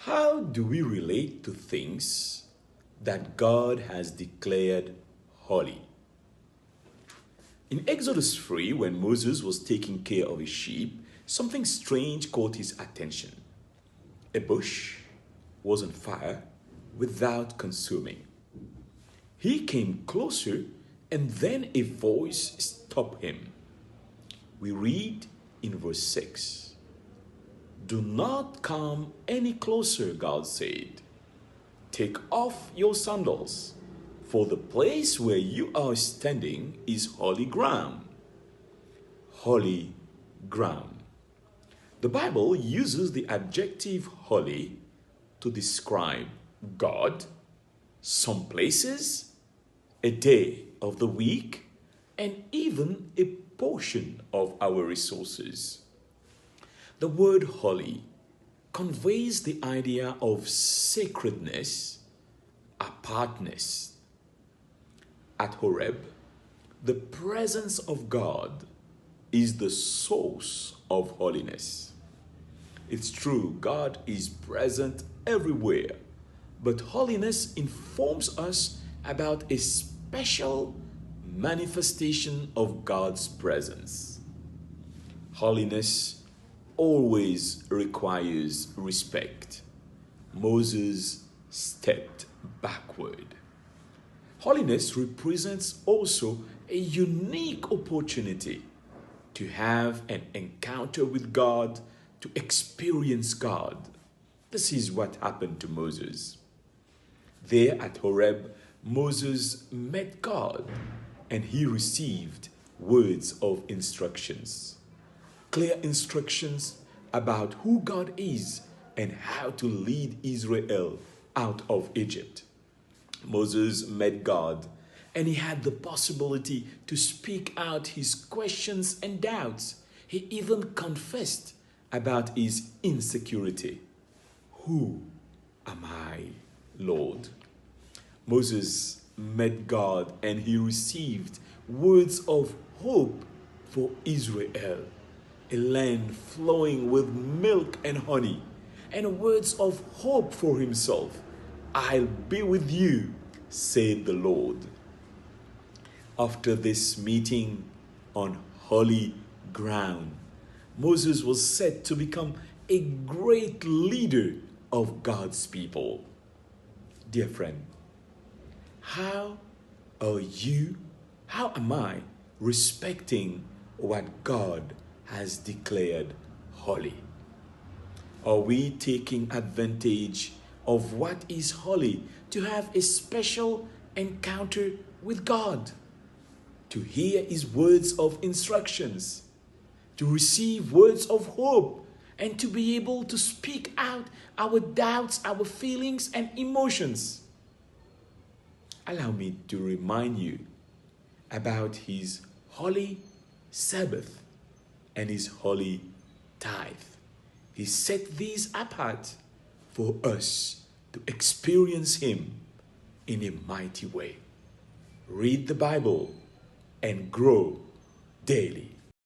How do we relate to things that God has declared holy? In Exodus 3, when Moses was taking care of his sheep, something strange caught his attention. A bush was on fire without consuming. He came closer, and then a voice stopped him. We read in verse 6, "Do not come any closer," God said. "Take off your sandals, for the place where you are standing is holy ground." Holy ground. The Bible uses the adjective holy to describe God, some places, a day of the week, and even a portion of our resources. The word holy conveys the idea of sacredness, apartness. At Horeb, the presence of God is the source of holiness. It's true, God is present everywhere, but holiness informs us about a special manifestation of God's presence. Holiness always requires respect. Moses stepped backward. Holiness represents also a unique opportunity to have an encounter with God, to experience God. This is what happened to Moses. There at Horeb, Moses met God and he received words of instructions. Clear instructions about who God is and how to lead Israel out of Egypt. Moses met God and he had the possibility to speak out his questions and doubts. He even confessed about his insecurity. "Who am I, Lord?" Moses met God and he received words of hope for Israel, a land flowing with milk and honey, and words of hope for himself. "I'll be with you," said the Lord. After this meeting on holy ground, Moses was set to become a great leader of God's people. Dear friend, how am I respecting what God has declared holy? Are we taking advantage of what is holy to have a special encounter with God, to hear his words of instructions, to receive words of hope, and to be able to speak out our doubts, our feelings, and emotions? Allow me to remind you about his holy Sabbath and his holy tithe. He set these apart for us to experience him in a mighty way. Read the Bible and grow daily.